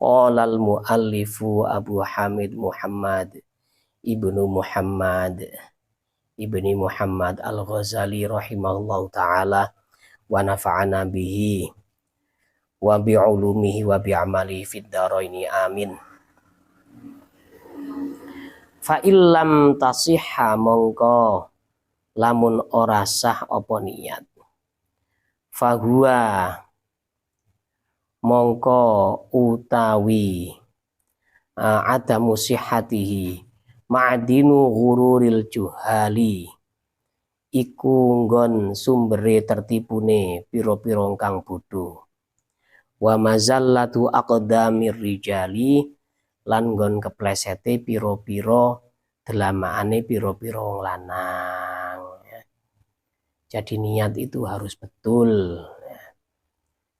Qala al-muallifu Abu Hamid Muhammad ibnu Muhammad ibni Muhammad al-Ghazali rahimahullahu ta'ala wa nafa'ana bihi wa bi'ulumihi wa bi'amalihi fid dharaini amin. Fa illam tasihha mongko lamun ora sah apa niat, fahuwa mongko utawi adamu sihhatihi ma'dinu ghururil juhali iku nggon sumbere tertipune pira-pira kang bodho, wa mazallatu aqdamir rijali lan nggon keplesete pira-pira delamaane pira-pira wong lanang. Jadi niat itu harus betul.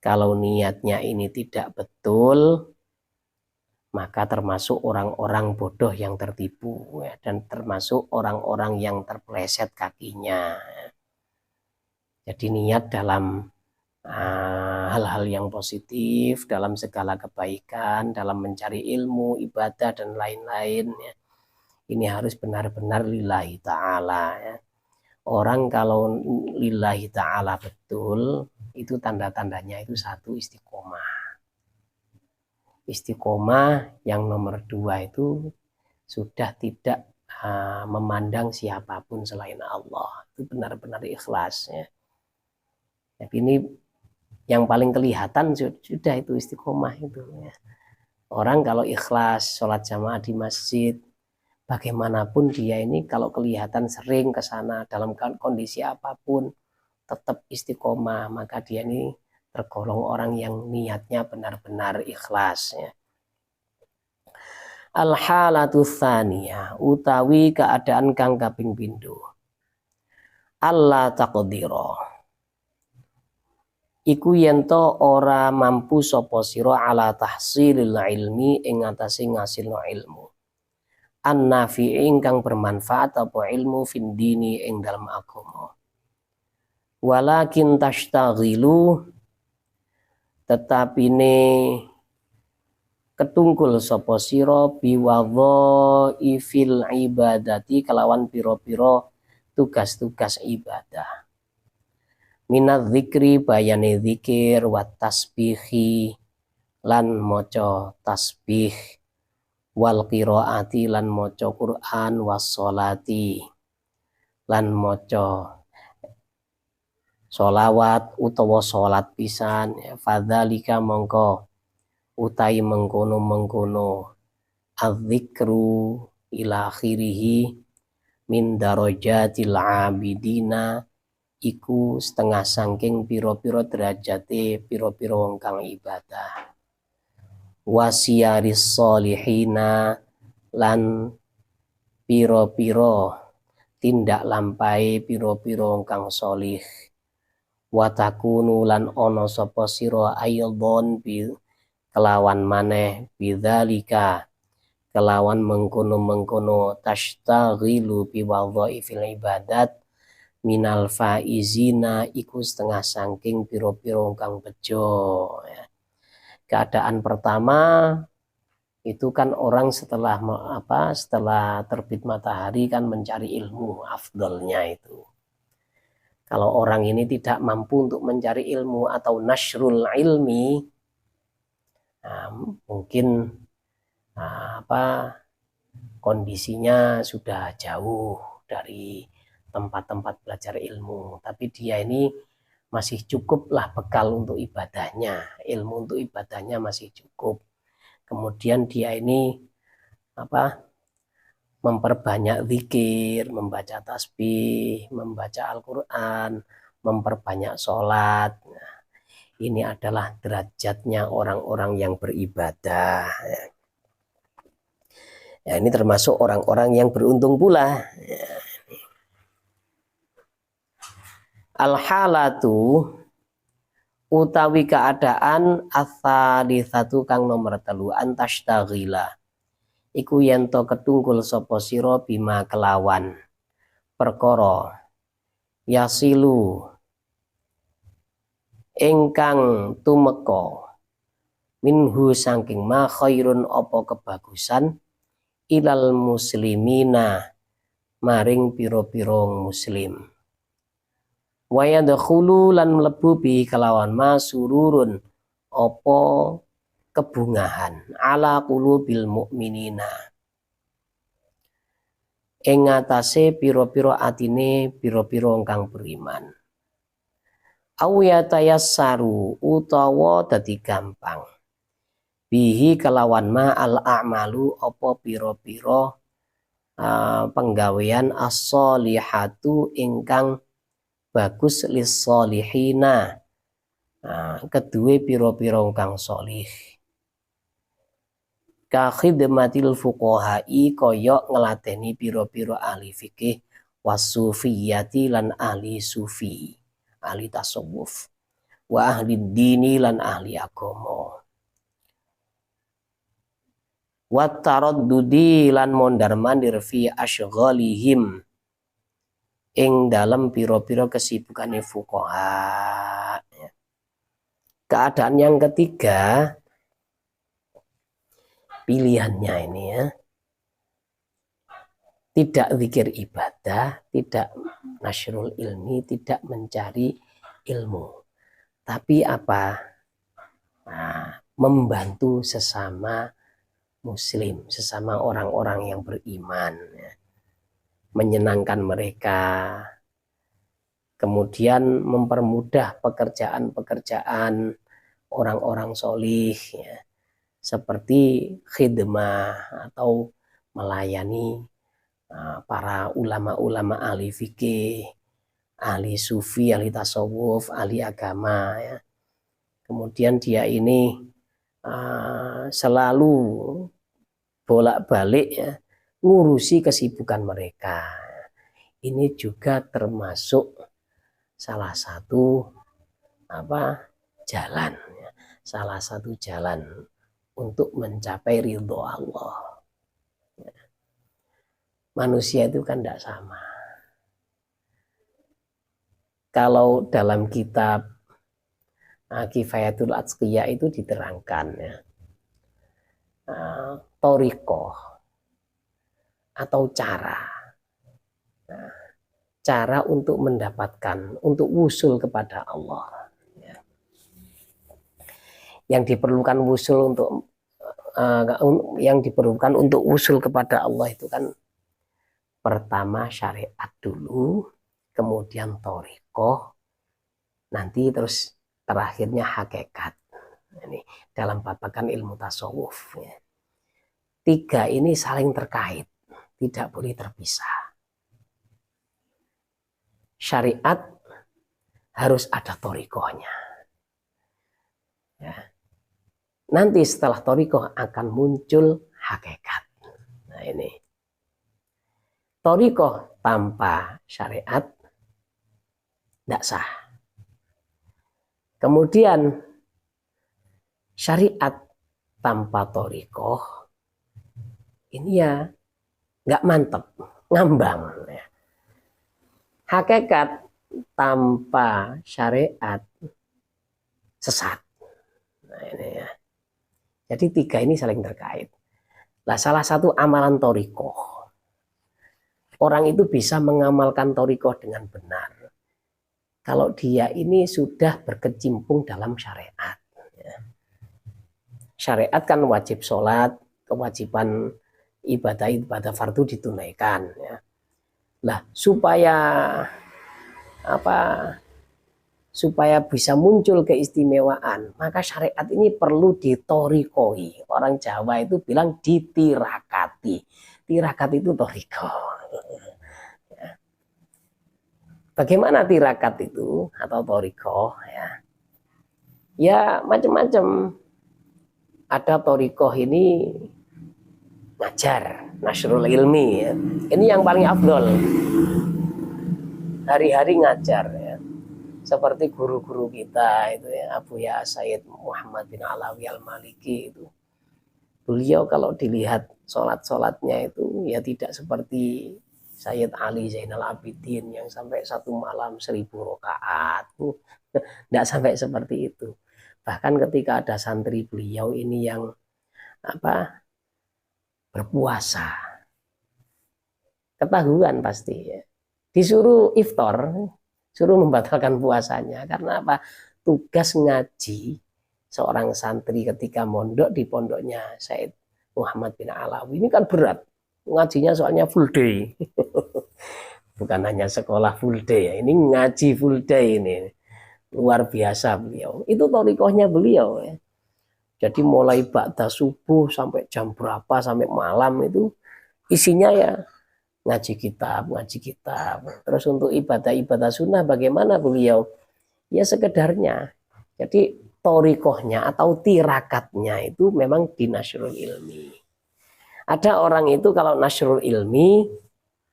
Kalau niatnya ini tidak betul, maka termasuk orang-orang bodoh yang tertipu, dan termasuk orang-orang yang terpleset kakinya. Jadi niat dalam hal-hal yang positif, dalam segala kebaikan, dalam mencari ilmu, ibadah, dan lain-lain, ini harus benar-benar lillahi ta'ala. Orang kalau lillahi ta'ala betul, itu tanda-tandanya itu satu, istiqomah. Istiqomah yang nomor dua itu sudah tidak memandang siapapun selain Allah. Itu benar-benar ikhlas. Ya. Jadi ini yang paling kelihatan sudah itu istiqomah itu. Ya. Orang kalau ikhlas sholat jamaah di masjid, bagaimanapun dia ini kalau kelihatan sering ke sana dalam kondisi apapun tetap istiqomah, maka dia ini tergolong orang yang niatnya benar-benar ikhlas. Ya. Al-halatu tsaniyah utawi keadaan kang kaping pindho. Allah taqdira. Iku yento ora mampu sapa sira ala tahsilil ilmi ing atase ngasilno ilmu. An-nafi'i ingkang bermanfaat apa ilmu fin dini ing dalam agama. Walakin tashtaghilu tetapine ketungkul sapa sira biwadhaifil ibadati kelawan pira-pira tugas-tugas ibadah. Minadz dzikri bayane zikir wa tasbihi lan maca tasbih wal qiraati lan maca Quran was sholati lan maca sholawat utawa sholat pisan. Fadzalika mongko utai mengkono-mengkono az-zikru ila akhirih min darajatil abidina iku setengah sangking pira-pira derajate pira-pira wong kang ibadah. Wasiyaris sholihina lan pira-pira tindak lampai pira-pira wong kang sholih. Watakunu lan ana sapa sira aydon kelawan maneh bidzalika kelawan mengkono-mengkono tashtaghilu bi wadhaifil ibadat minal faizina iku setengah sangking pira-pira kang bejo. Keadaan pertama itu kan orang setelah terbit matahari kan mencari ilmu afdalnya itu. Kalau orang ini tidak mampu untuk mencari ilmu atau nasrul ilmi, mungkin kondisinya sudah jauh dari tempat-tempat belajar ilmu, tapi dia ini masih cukuplah bekal untuk ibadahnya, ilmu untuk ibadahnya masih cukup. Kemudian dia ini memperbanyak zikir, membaca tasbih, membaca Al-Quran, memperbanyak sholat. Nah, ini adalah derajatnya orang-orang yang beribadah. Ya, ini termasuk orang-orang yang beruntung pula. Ya. Al-halatu utawi keadaan ats-tsalitsatu kang nomor 3 antashtagila iku yento ketungkul sapa sira bima kelawan perkara yasilu ingkang tumeka minhu saking ma khairun opo kebagusan ilal muslimina maring piro-piro muslim. Wa yadkhulu lan mlebu bi kelawan ma sururun opo kebungahan ala qulubil mukminina ing ngatasé piro-piro atine piro-piro ingkang beriman. Aw yatayassaru utawa dadi gampang bihi kelawan ma al a'malu apa piro-piro penggawean as-sholihatu ingkang bagus lis-sholihina kedue piro-piro ingkang sholih. Ka khidmatil fuqaha'i kaya ngeladeni piro-piro ahli fikih wasufiyati lan ahli sufi, ahli tasawuf, wa ahli dini lan ahli agama. Wa taraddudi lan mondar-mandir fi asyghalihim ing dalam piro-piro kesibukane fuqaha. Keadaan yang ketiga, pilihannya ini ya, tidak zikir ibadah, tidak nasyrul ilmi, tidak mencari ilmu, tapi apa? Membantu sesama muslim, sesama orang-orang yang beriman ya. Menyenangkan mereka, kemudian mempermudah pekerjaan-pekerjaan orang-orang solih ya. Seperti khidmah atau melayani para ulama-ulama ahli fikih, ahli sufi, ahli tasawuf, ahli agama ya. Kemudian dia ini selalu bolak-balik ya, ngurusi kesibukan mereka. Ini juga termasuk salah satu jalan ya, salah satu jalan untuk mencapai ridho Allah. Manusia itu kan tidak sama. Kalau dalam kitab Kifayatul Atqiyah itu diterangkan ya, thoriqoh atau cara untuk mendapatkan, untuk wusul kepada Allah ya. Yang diperlukan wusul untuk wusul kepada Allah itu kan pertama syariat dulu, kemudian thoriqoh, nanti terus terakhirnya hakikat. Ini dalam babakan ilmu tasawuf ya. Tiga ini saling terkait, tidak boleh terpisah. Syariat harus ada thoriqohnya ya. Nanti setelah thoriqoh akan muncul hakikat. Nah ini thoriqoh tanpa syariat tidak sah. Kemudian syariat tanpa thoriqoh ini ya nggak mantep, ngambang ya. Hakikat tanpa syariat sesat. Nah ini ya. Jadi tiga ini saling terkait. Nah salah satu amalan thoriqoh, orang itu bisa mengamalkan thoriqoh dengan benar kalau dia ini sudah berkecimpung dalam syariat. Syariat kan wajib sholat, kewajiban ibadah fardu ditunaikan. Ya. Lah supaya bisa muncul keistimewaan, maka syariat ini perlu dithoriqohi. Orang Jawa itu bilang ditirakati. Tirakat itu thoriqoh. Bagaimana tirakat itu atau thoriqoh ya? Ya macam-macam. Ada thoriqoh ini ngajar, nasyrul ilmi ya. Ini yang paling afdol. Hari-hari ngajar ya. Seperti guru-guru kita itu ya, Abu Ya Sayyid Muhammad bin Alawi Al-Maliki itu. Beliau kalau dilihat sholat-sholatnya itu ya tidak seperti Sayyid Ali Zainal Abidin yang sampai satu malam 1000 rakaat. Tidak sampai seperti itu. Bahkan ketika ada santri beliau ini yang berpuasa, ketahuan pasti ya. Disuruh iftar, suruh membatalkan puasanya karena apa? Tugas ngaji seorang santri ketika mondok di pondoknya Said Muhammad bin Alawi ini kan berat. Ngajinya soalnya full day. Bukan hanya sekolah full day ya, ini ngaji full day ini. Luar biasa beliau. Itu thariqahnya beliau ya. Jadi mulai ba'da subuh sampai jam berapa sampai malam itu isinya ya ngaji kitab. Terus untuk ibadah-ibadah sunnah bagaimana beliau? Ya sekedarnya. Jadi thariqahnya atau tirakatnya itu memang di nasrul ilmi. Ada orang itu kalau nasrul ilmi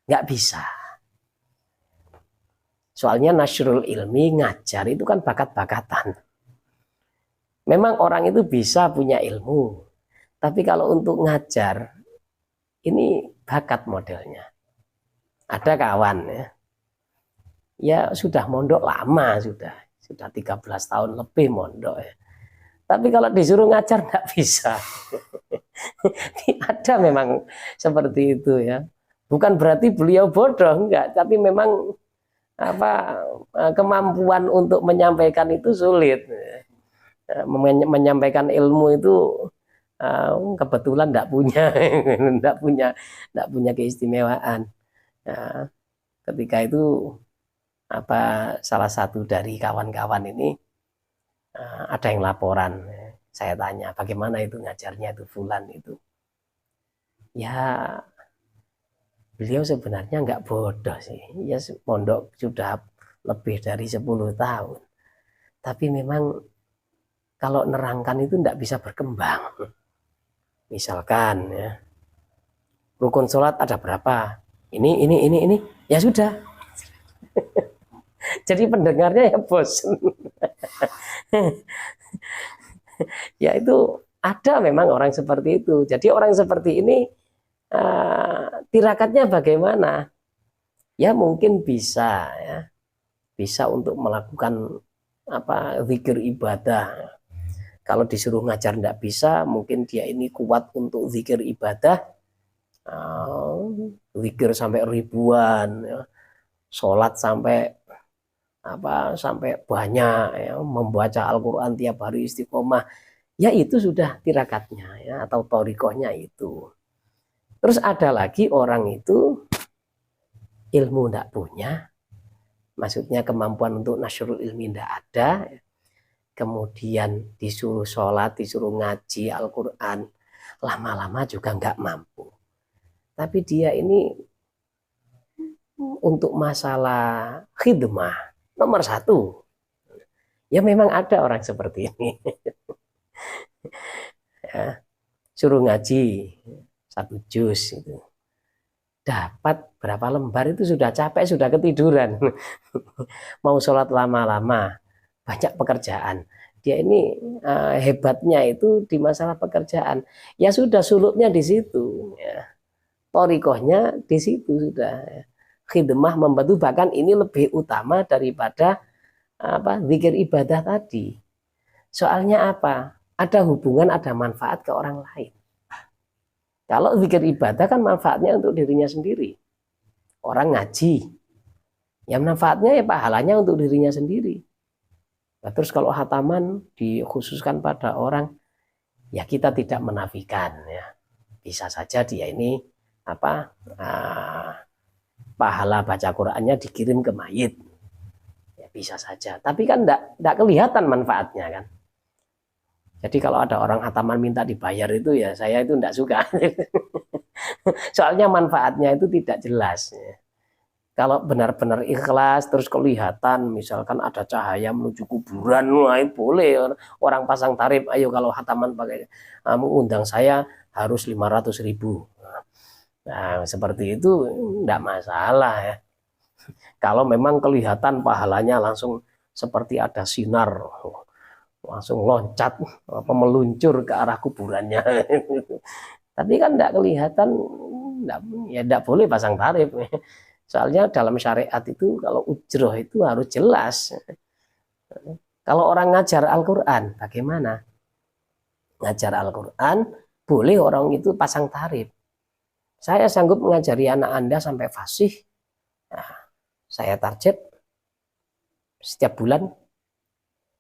nggak bisa. Soalnya nasrul ilmi ngajar itu kan bakat-bakatan. Memang orang itu bisa punya ilmu, tapi kalau untuk ngajar, ini bakat modelnya. Ada kawan ya sudah mondok lama, sudah 13 tahun lebih mondok ya. Tapi kalau disuruh ngajar nggak bisa. Ada memang seperti itu ya. Bukan berarti beliau bodoh, enggak, tapi memang kemampuan untuk menyampaikan itu sulit. Menyampaikan ilmu itu kebetulan tidak punya keistimewaan. Ketika itu salah satu dari kawan-kawan ini ada yang laporan, saya tanya bagaimana itu ngajarnya itu fulan itu. Ya beliau sebenarnya nggak bodoh sih, ya pondok sudah lebih dari 10 tahun, tapi memang kalau nerangkan itu tidak bisa berkembang. Misalkan ya, rukun sholat ada berapa? Ini, ya sudah. Jadi pendengarnya ya bosan. Ya itu ada memang orang seperti itu. Jadi orang seperti ini tirakatnya bagaimana? Ya mungkin bisa ya, bisa untuk melakukan zikir ibadah. Kalau disuruh ngajar tidak bisa, mungkin dia ini kuat untuk zikir ibadah, zikir sampai ribuan, ya. Sholat sampai sampai banyak, ya. Membaca Al-Quran tiap hari istiqomah, ya itu sudah tirakatnya ya, atau thariqahnya itu. Terus ada lagi orang itu ilmu tidak punya, maksudnya kemampuan untuk nasrul ilmi tidak ada. Kemudian disuruh sholat, disuruh ngaji Al-Quran, lama-lama juga nggak mampu. Tapi dia ini untuk masalah khidmah nomor 1. Ya memang ada orang seperti ini. Ya, suruh ngaji 1 juz itu. Dapat berapa lembar itu sudah capek, sudah ketiduran. Mau sholat lama-lama. Banyak pekerjaan. Dia ini hebatnya itu di masalah pekerjaan. Ya sudah suluknya di situ. Ya. Thariqahnya di situ sudah. Khidmah membantu, bahkan ini lebih utama daripada zikir ibadah tadi. Soalnya apa? Ada hubungan, ada manfaat ke orang lain. Kalau zikir ibadah kan manfaatnya untuk dirinya sendiri. Orang ngaji. Ya manfaatnya ya pahalanya untuk dirinya sendiri. Nah, terus kalau khataman dikhususkan pada orang, ya kita tidak menafikan ya. Bisa saja dia ini pahala baca Qur'annya dikirim ke mayit. Ya bisa saja. Tapi kan tidak kelihatan manfaatnya kan. Jadi kalau ada orang khataman minta dibayar itu ya saya itu tidak suka. Soalnya manfaatnya itu tidak jelas. Ya. Kalau benar-benar ikhlas terus kelihatan, misalkan ada cahaya menuju kuburan, wah boleh orang pasang tarif. Ayo kalau khataman pakai undang saya harus 500.000. Nah seperti itu tidak masalah ya. Kalau memang kelihatan pahalanya langsung seperti ada sinar, langsung loncat meluncur ke arah kuburannya. Tapi kan tidak kelihatan, ya tidak boleh pasang tarif. Soalnya dalam syariat itu kalau ujroh itu harus jelas. Kalau orang ngajar Al-Quran, bagaimana? Ngajar Al-Quran, boleh orang itu pasang tarif. Saya sanggup mengajari anak Anda sampai fasih. Nah, saya target setiap bulan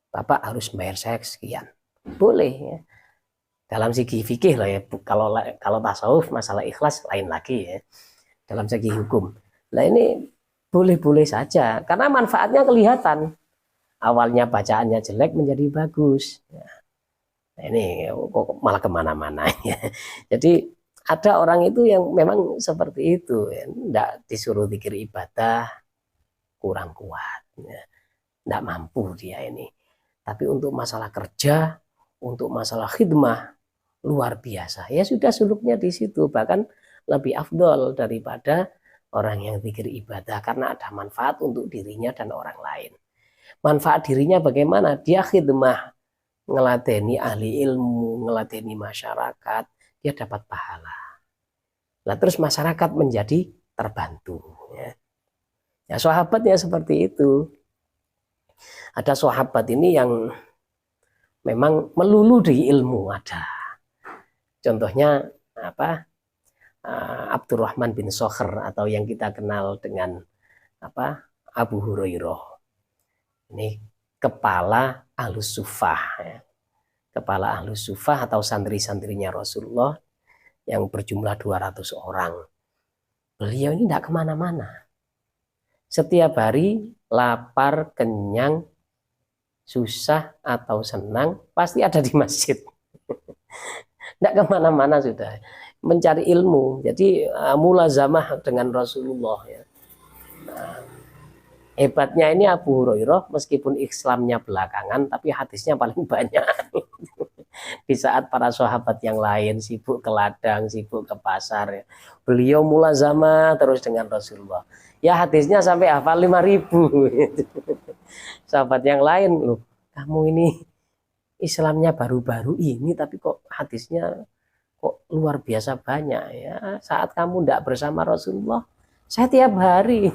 Bapak harus bayar saya sekian. Boleh ya. Dalam segi fikih lah ya. Kalau tasawuf masalah ikhlas lain lagi ya. Dalam segi hukum. Nah ini boleh-boleh saja karena manfaatnya kelihatan. Awalnya bacaannya jelek menjadi bagus. Nah, ini kok malah kemana-mana ya. Jadi ada orang itu yang memang seperti itu, ya. Nggak disuruh zikir ibadah kurang kuat, ya. Nggak mampu dia ini. Tapi untuk masalah kerja, untuk masalah khidmah luar biasa. Ya sudah suluknya di situ, bahkan lebih afdol daripada orang yang zikir ibadah karena ada manfaat untuk dirinya dan orang lain. Manfaat dirinya bagaimana? Dia khidmah, ngeladeni ahli ilmu, ngeladeni masyarakat, dia dapat pahala. Nah terus masyarakat menjadi terbantu. Ya sahabatnya seperti itu. Ada sahabat ini yang memang melulu di ilmu ada. Contohnya apa? Abdurrahman bin Sokher atau yang kita kenal dengan apa? Abu Hurairah. Ini kepala Ahlus Sufah, ya. Kepala Ahlus Sufah atau santri-santrinya Rasulullah yang berjumlah 200 orang. Beliau ini tidak kemana-mana. Setiap hari lapar, kenyang, susah atau senang pasti ada di masjid. Tidak kemana-mana sudah. Mencari ilmu. Jadi mulazamah dengan Rasulullah. Ya. Nah, hebatnya ini Abu Hurairah meskipun Islamnya belakangan tapi hadisnya paling banyak. Di saat para sahabat yang lain sibuk ke ladang, sibuk ke pasar, ya. Beliau mulazamah terus dengan Rasulullah. Ya hadisnya sampai hafal 5.000. Sahabat yang lain, loh kamu ini Islamnya baru-baru ini tapi kok hadisnya kok luar biasa banyak ya. Saat kamu tidak bersama Rasulullah, saya tiap hari.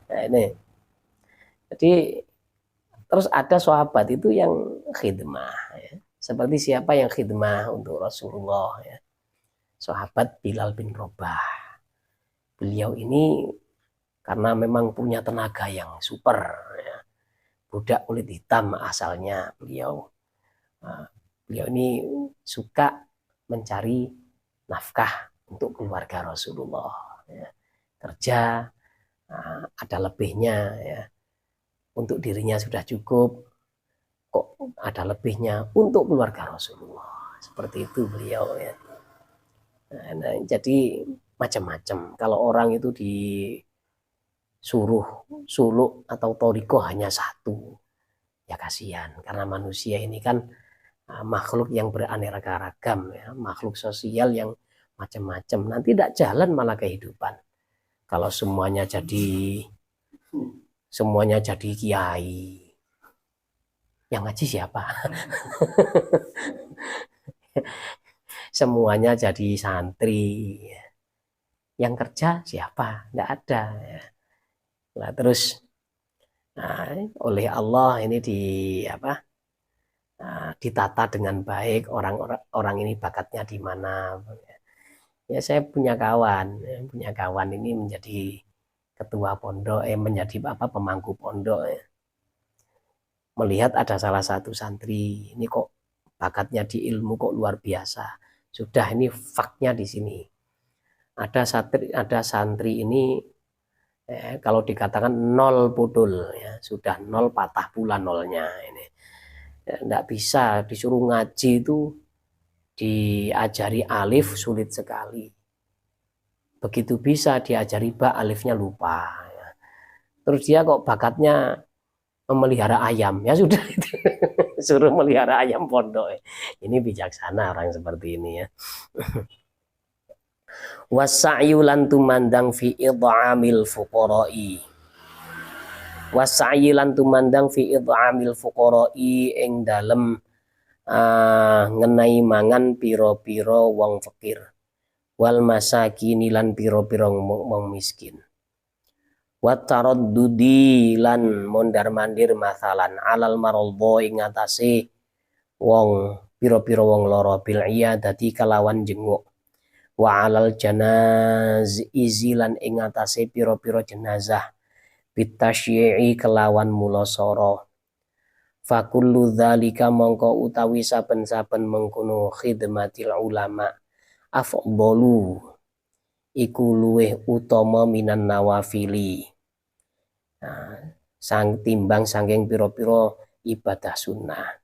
Nah ini, jadi terus ada sahabat itu yang khidmah, ya. Seperti siapa yang khidmah untuk Rasulullah, ya. Sahabat Bilal bin Rabah. Beliau ini karena memang punya tenaga yang super, ya. Budak kulit hitam asalnya beliau. Beliau ini suka mencari nafkah untuk keluarga Rasulullah, ya. Kerja ada lebihnya, ya. Untuk dirinya sudah cukup, kok ada lebihnya untuk keluarga Rasulullah. Seperti itu beliau, ya. Nah, jadi macam-macam. Kalau orang itu disuruh suluk atau toriko hanya satu, ya kasihan. Karena manusia ini kan makhluk yang beraneka ragam, ya. Makhluk sosial yang macam-macam. Nanti tidak jalan malah kehidupan. Kalau semuanya jadi kiai, yang ngaji siapa? Semuanya jadi santri, yang kerja siapa? Tidak ada. Nah, terus oleh Allah ini ditata dengan baik, orang ini bakatnya di mana. Ya saya punya kawan ini menjadi ketua pondok, menjadi pemangku pondok. Melihat ada salah satu santri ini kok bakatnya di ilmu kok luar biasa. Sudah ini faknya di sini. Ada santri ini kalau dikatakan nol pudul, ya sudah nol patah pula nolnya ini. Tidak bisa disuruh ngaji itu diajari alif sulit sekali. Begitu bisa diajari ba, alifnya lupa. Terus dia kok bakatnya memelihara ayam, ya sudah itu. Suruh melihara ayam pondok. Ini bijaksana orang seperti ini, ya. Wasa'yu lan tumandang fi idhamil fuqara'i. Wasa'yu lan tumandang fi idhamil fuqara'i ing dalem ngenai mangan piro-piro wong fakir, wal masakin lan piro-piro wong miskin, wa taraddudi lan mondar-mandir masalan alal maradha ing atase wong pira-pira wong lara bil iyadati kalawan jenguk wa alal janaizi lan ing atase pira-pira jenazah bitasyi'i kelawan mulasara fakullu dzalika mongko utawi saben-saben mengkono khidmatil ulama afdalu iku luweh utama minan nawafili sang timbang saking pira-pira ibadah sunnah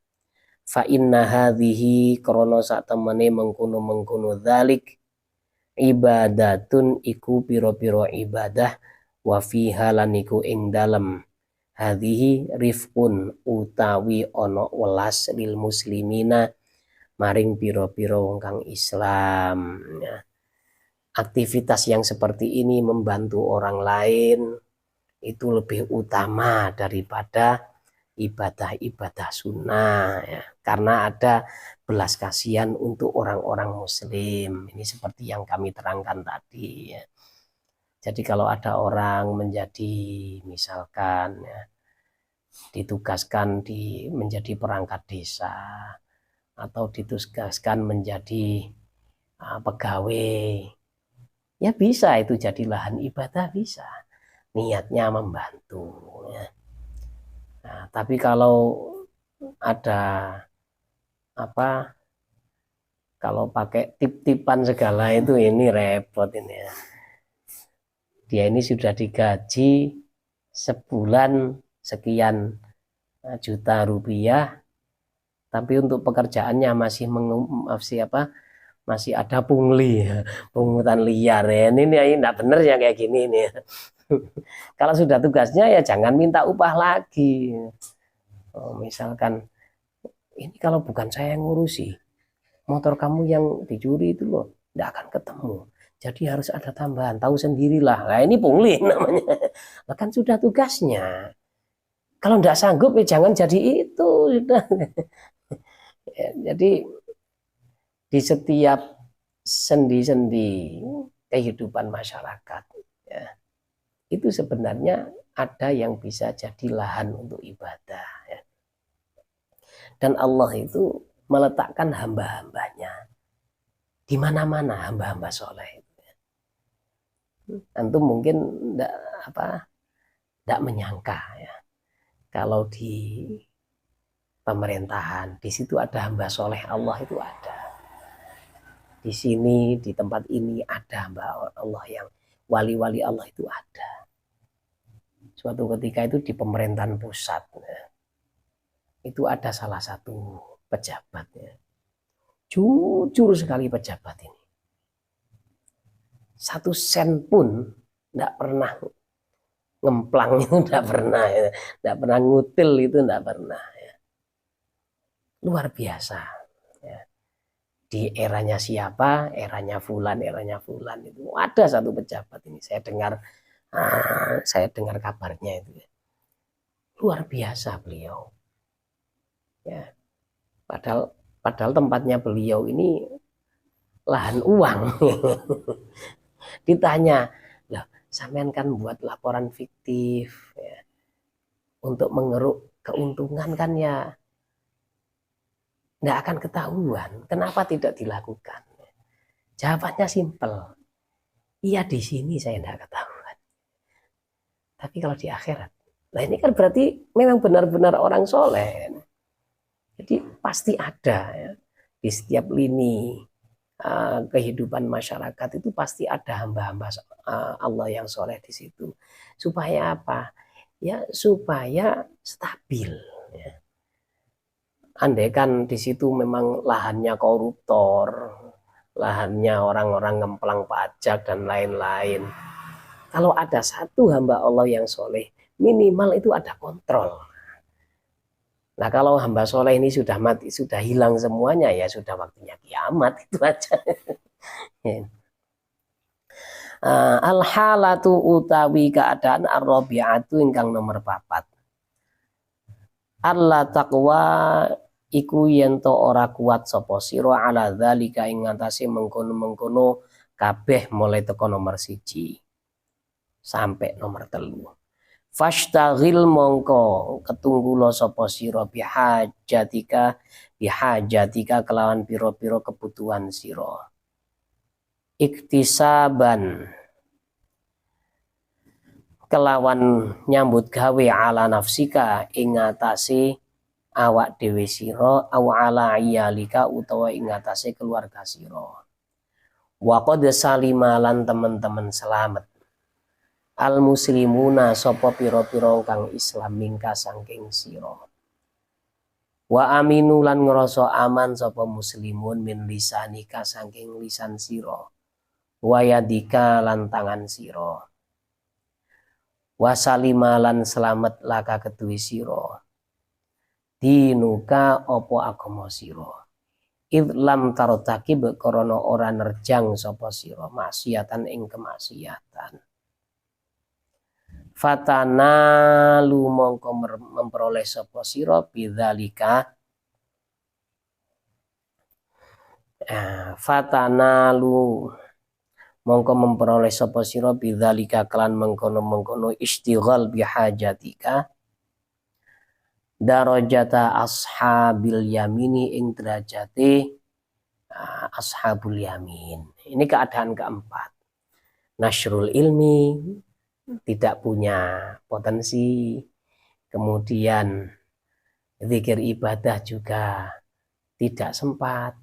fa inna hadhihi krana sak temene mengkono dzalik ibadatun iku pira-pira ibadah wa fiha lan iku ing dalem hadhihi rifqun utawi ana welas lil muslimina maring pira-pira wong kang Islam ya. Aktivitas yang seperti ini membantu orang lain itu lebih utama daripada ibadah-ibadah sunnah ya. Karena ada belas kasihan untuk orang-orang muslim. Ini seperti yang kami terangkan tadi ya. Jadi kalau ada orang menjadi misalkan ya, ditugaskan menjadi perangkat desa atau ditugaskan menjadi pegawai, ya bisa itu jadi lahan ibadah, bisa niatnya membantu ya. Nah, tapi kalau ada kalau pakai tip-tipan segala itu ini repot ini ya. Dia ini sudah digaji sebulan sekian juta rupiah, tapi untuk pekerjaannya masih ada pungli, pungutan liar ya. Ini enggak benar ya kayak gini nih. Kalau sudah tugasnya ya jangan minta upah lagi. Misalkan ini kalau bukan saya yang ngurusi, motor kamu yang dicuri itu loh, enggak akan ketemu. Jadi harus ada tambahan, tahu sendirilah. Nah ini pungli namanya. Nah, kan sudah tugasnya. Kalau enggak sanggup ya jangan jadi itu. Sudah. Ya, jadi di setiap sendi-sendi kehidupan masyarakat ya, itu sebenarnya ada yang bisa jadi lahan untuk ibadah ya. Dan Allah itu meletakkan hamba-hambanya di mana-mana, hamba-hamba soleh. Antum mungkin tidak menyangka ya, kalau di pemerintahan di situ ada hamba soleh Allah itu ada. Di sini di tempat ini ada hamba Allah yang wali-wali Allah itu ada. Suatu ketika itu di pemerintahan pusat ya, itu ada salah satu pejabatnya, jujur sekali pejabat ini. 1 sen pun tidak pernah ngemplang, itu tidak pernah ya. Tidak pernah ngutil, itu tidak pernah ya. Luar biasa ya. Di eranya siapa, eranya fulan itu ada satu pejabat ini, saya dengar kabarnya itu ya. Luar biasa beliau ya. Padahal tempatnya beliau ini lahan uang. Ditanya, lah sampean kan buat laporan fiktif ya, untuk mengeruk keuntungan kan ya nggak akan ketahuan. Kenapa tidak dilakukan? Jawabannya simpel. Iya di sini saya nggak ketahuan. Tapi kalau di akhirat, nah ini kan berarti memang benar-benar orang soleh. Jadi pasti ada ya, di setiap lini kehidupan masyarakat itu pasti ada hamba-hamba Allah yang soleh di situ. Supaya apa? Ya supaya stabil. Ya. Andaikan di situ memang lahannya koruptor, lahannya orang-orang ngemplang pajak dan lain-lain. Kalau ada satu hamba Allah yang soleh, minimal itu ada kontrol. Nah kalau hamba soleh ini sudah mati, sudah hilang semuanya, ya sudah waktunya kiamat, itu aja. Al-halatu utawi keadaan ar-rabi'atu ingkang nomor 4. Allah taqwa iku yento ora kuat sapa sira ala dzalika ing ngatasi mengkono-mengkono kabeh mulai teko nomor 1. sampai nomor 3. Fashtaghil mongko ketunggulo sapa sira bihajatika kelawan piro-piro kebutuhan sira. Iktisaban kelawan nyambut gawe ala nafsika ing atase awak dhewe sira aw ala iyalika utawa ing atase keluarga sira. Wa qad salima lan teman-teman selamat al muslimuna sapa pira-pira kang Islam mingka saking sira. Wa aminu lan ngrasa aman sapa muslimun min lisanika saking lisan sira. Wa yadika lan tangan sira. Wa salima lan selamat laka kedue sira. Dinuka apa agama sira. Idlam tartakib krana ora nerjang sapa sira maksiatan ing kemaksiatan. Fatana lu mongko memperoleh sapa sira bidzalika fatana lu mongko memperoleh sapa sira bidzalika kelan mengkono-mengkono istighal bihajatika darajata ashabil yamini ing derajate ashabul yamin. Ini keadaan keempat. Nasrul ilmi tidak punya potensi, kemudian zikir ibadah juga tidak sempat,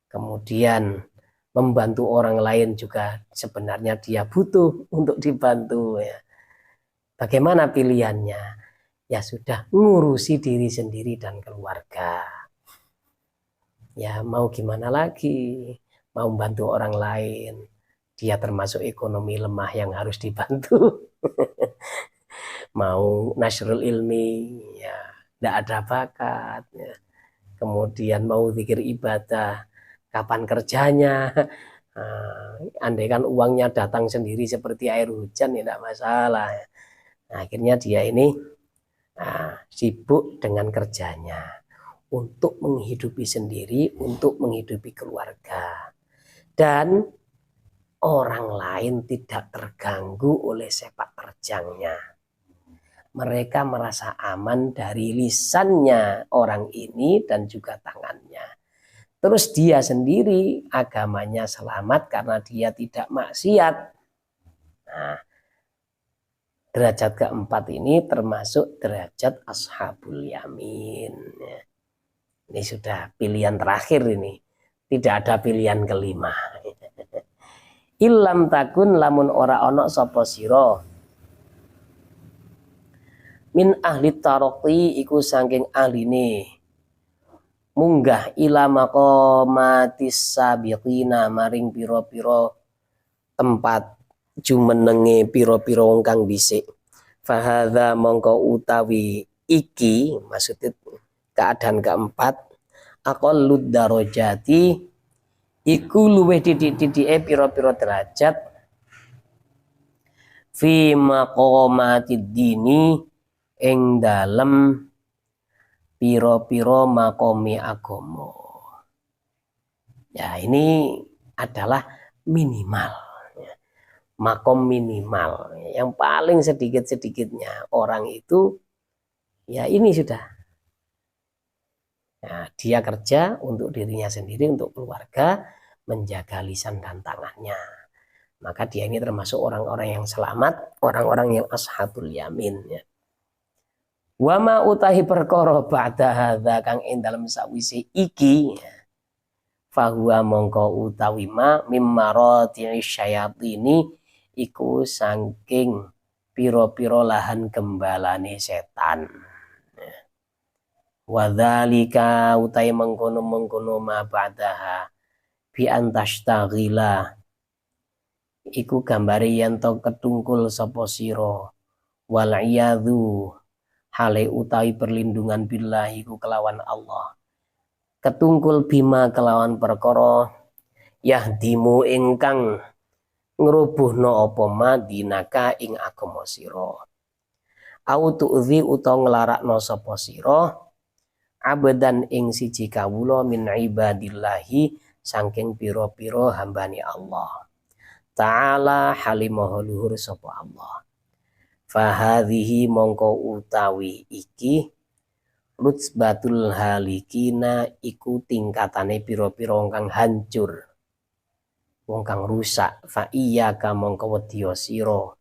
kemudian membantu orang lain juga sebenarnya dia butuh untuk dibantu ya. Bagaimana pilihannya? Ya sudah, ngurusi diri sendiri dan keluarga. Ya mau gimana lagi, mau membantu orang lain. Dia termasuk ekonomi lemah yang harus dibantu. Mau nasrul ilmi, ya tidak ada bakat. Ya. Kemudian mau zikir ibadah, kapan kerjanya? Andai kan uangnya datang sendiri seperti air hujan, ya tidak masalah. Nah, akhirnya dia ini sibuk dengan kerjanya untuk menghidupi sendiri, untuk menghidupi keluarga. Dan orang lain tidak terganggu oleh sepak terjangnya. Mereka merasa aman dari lisannya orang ini dan juga tangannya. Terus dia sendiri agamanya selamat karena dia tidak maksiat. Nah, derajat keempat ini termasuk derajat ashabul yamin. Ini sudah pilihan terakhir ini. Tidak ada pilihan kelima. Ilam takun lamun ora ono sapa sira min ahli taraqi iku saking ahline munggah ila maqamatis sabiqina maring pira-pira tempat jumenenge pira-pira wong kang dhisik. Fahadza mongko utawi iki maksudnya keadaan keempat aqallud darajati iku luwih titik-titike pira-pira derajat fi maqamatid dini ing dalem pira-pira makomi agama. Ya ini adalah minimal. Makom minimal. Yang paling sedikit-sedikitnya orang itu ya ini sudah. Nah, dia kerja untuk dirinya sendiri, untuk keluarga, menjaga lisan dan tangannya. Maka dia ini termasuk orang-orang yang selamat, orang-orang yang ashabul yamin. Ya. Wama utahi perkara ba'da hadza kang ing dalem sawise iki fahuwa mongko utawi ma mimmarati syayatini iku saking pira-pira lahan gembalane setan. Wadzalika utai mengkono-mengkono ma ba'daha bi antastaghila iku gambare yen to ketungkul sapa sira wal iyadzu hale utai perlindungan billahi iku kelawan Allah ketungkul bima kelawan perkara yahdimu ingkang ngrubuhna apa madinaka ing agama sira au tu'zi utawa nglarakna sapa sira abadan ing siji kawula min ibadillahi saking pira-pira hambane Allah. ta'ala halimaha luhur sapa Allah. Fahadhihi mongko utawi iki rutsbatul halikina iku tingkatane pira-pira kang hancur, wong kang rusak. Fa iyyaka mongko wedya sira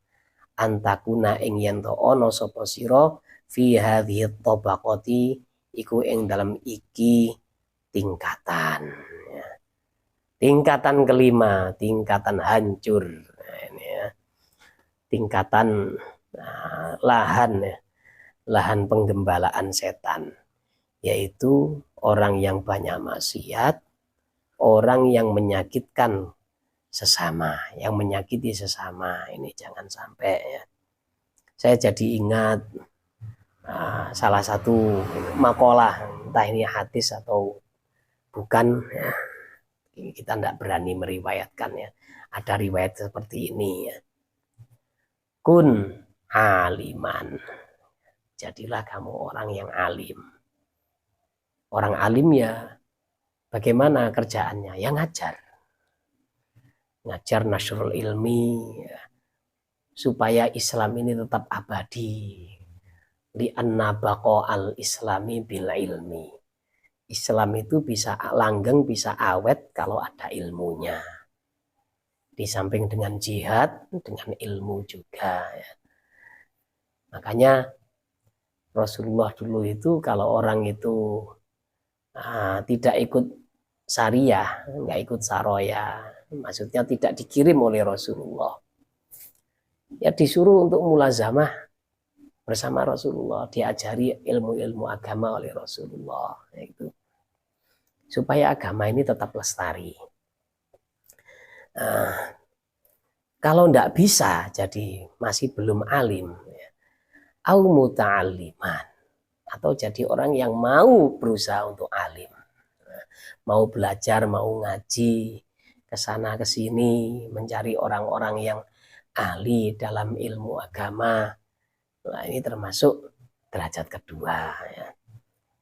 antakuna ing yen to ana sapa sira fi hadhihi tabaqati iku ing dalam iki tingkatan. Tingkatan kelima, tingkatan hancur. Nah, ini ya. Tingkatan lahan ya, lahan penggembalaan setan, yaitu orang yang banyak maksiat, orang yang menyakitkan sesama, yang menyakiti sesama. Ini jangan sampai ya. Saya jadi ingat salah satu makalah, entah ini hadis atau bukan ya, kita tidak berani meriwayatkan ya. Ada riwayat seperti ini ya. Kun aliman, jadilah kamu orang yang alim. Orang alim ya bagaimana kerjaannya? Ya ngajar. Ngajar nasrul ilmi ya, supaya Islam ini tetap abadi. Li'anna baqa'al islami bil ilmi. Islam itu bisa langgeng, bisa awet kalau ada ilmunya. Di samping dengan jihad, dengan ilmu juga ya. Makanya Rasulullah dulu itu kalau orang itu tidak ikut syariah, nggak ikut saroya, maksudnya tidak dikirim oleh Rasulullah, ya disuruh untuk mulazamah bersama Rasulullah, diajari ilmu-ilmu agama oleh Rasulullah, itu supaya agama ini tetap lestari. Kalau nggak bisa, jadi masih belum alim, ya, au muta'alliman, atau jadi orang yang mau berusaha untuk alim, mau belajar, mau ngaji, kesana kesini, mencari orang-orang yang ahli dalam ilmu agama. Nah, ini termasuk derajat kedua ya.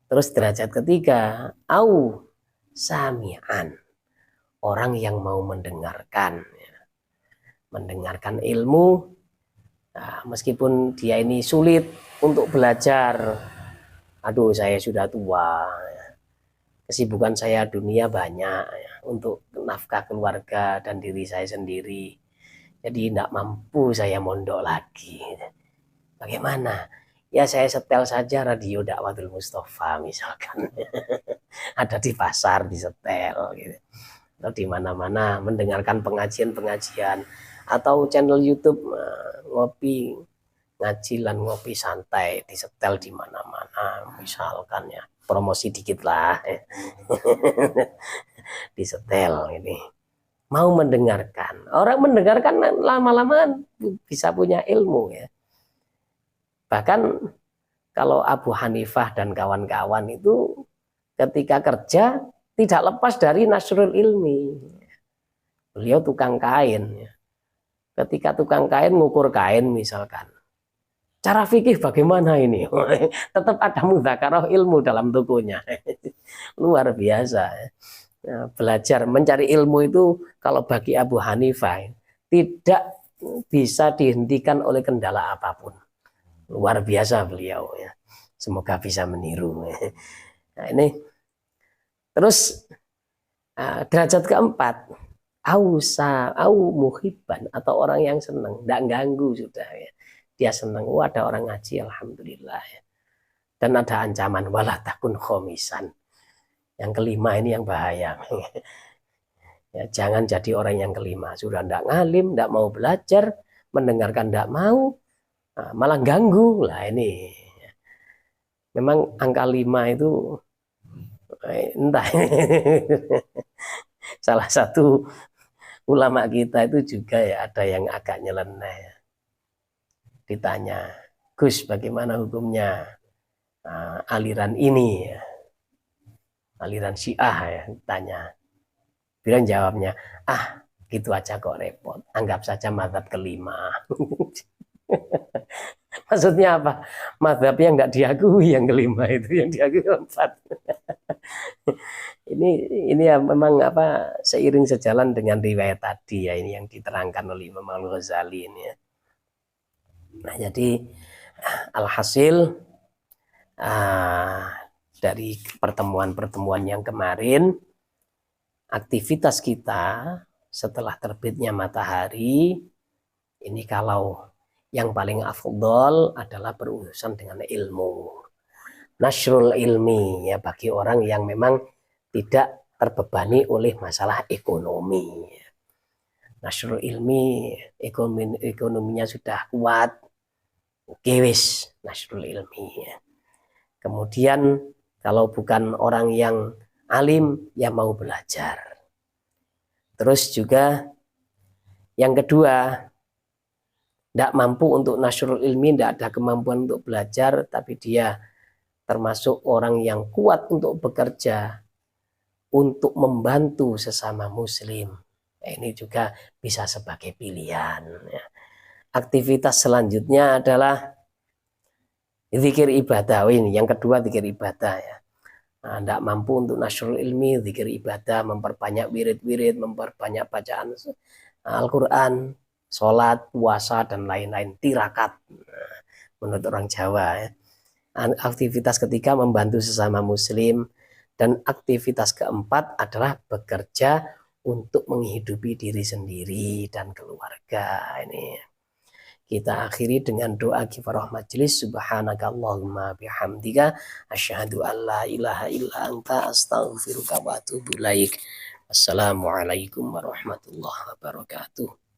Terus derajat ketiga, au sami'an, orang yang mau mendengarkan ya. Mendengarkan ilmu, nah, meskipun dia ini sulit untuk belajar. Aduh, saya sudah tua ya. Kesibukan saya dunia banyak ya, untuk nafkah keluarga dan diri saya sendiri, jadi tidak mampu saya mondok lagi. Bagaimana? Ya saya setel saja radio Dakwatul Mustofa misalkan. Ada di pasar disetel gitu. Atau di mana-mana mendengarkan pengajian-pengajian, atau channel YouTube ngopi ngaji lan ngopi santai disetel di mana-mana misalkan ya. Promosi dikit lah. Disetel ini. Mau mendengarkan. Orang mendengarkan lama-lama bisa punya ilmu ya. Bahkan kalau Abu Hanifah dan kawan-kawan itu ketika kerja tidak lepas dari nasrul ilmi. Beliau tukang kain. Ketika tukang kain ngukur kain misalkan, cara fikih bagaimana ini? Tetap ada mudzakarah ilmu dalam tokonya. Luar biasa. Belajar mencari ilmu itu kalau bagi Abu Hanifah tidak bisa dihentikan oleh kendala apapun. Luar biasa beliau ya. Semoga bisa meniru. Nah, ini terus derajat keempat, au muhibban, atau orang yang senang, tidak ganggu sudah ya. Dia senang, ada orang ngaji, alhamdulillah ya. Dan ada ancaman wala takun khomisan. Yang kelima ini yang bahaya. Ya, jangan jadi orang yang kelima, sudah tidak ngalim, tidak mau belajar, mendengarkan tidak mau, malah ganggu lah ini. Memang angka 5 itu entah. Salah satu ulama kita itu juga ya ada yang agak nyeleneh. Ditanya, Gus bagaimana hukumnya aliran ini ya? Aliran Syiah ya, tanya. Bilang jawabnya, gitu aja kok repot, anggap saja mazhab kelima. Maksudnya apa? Mazhab yang nggak diakui yang kelima itu, yang diakui 4. Ini ya memang apa seiring sejalan dengan riwayat tadi ya, ini yang diterangkan oleh Imam Al-Ghazali ini ya. Nah, jadi alhasil dari pertemuan-pertemuan yang kemarin, aktivitas kita setelah terbitnya matahari ini kalau yang paling afdol adalah berurusan dengan ilmu, nasrul ilmi ya, bagi orang yang memang tidak terbebani oleh masalah ekonomi. Nasrul ilmi, ekonominya sudah kuat, oke wis nasrul ilmi ya. Kemudian kalau bukan orang yang alim, ya mau belajar. Terus juga yang kedua, tidak mampu untuk nasrul ilmi, tidak ada kemampuan untuk belajar, tapi dia termasuk orang yang kuat untuk bekerja, untuk membantu sesama muslim. Nah, ini juga bisa sebagai pilihan. Ya. Aktivitas selanjutnya adalah zikir ibadah. Ini yang kedua, zikir ibadah ya. Nah, tidak mampu untuk nasrul ilmi, zikir ibadah, memperbanyak wirid-wirid, memperbanyak bacaan Al-Quran, sholat, puasa, dan lain-lain, tirakat menurut orang Jawa ya. Aktivitas ketiga membantu sesama muslim, dan aktivitas keempat adalah bekerja untuk menghidupi diri sendiri dan keluarga. Ini kita akhiri dengan doa kifarah majelis. Subhanakallahumma bihamdika asyhadu an la ilaha illa anta astaghfiruka wa atubu ilaik. Assalamualaikum warahmatullahi wabarakatuh.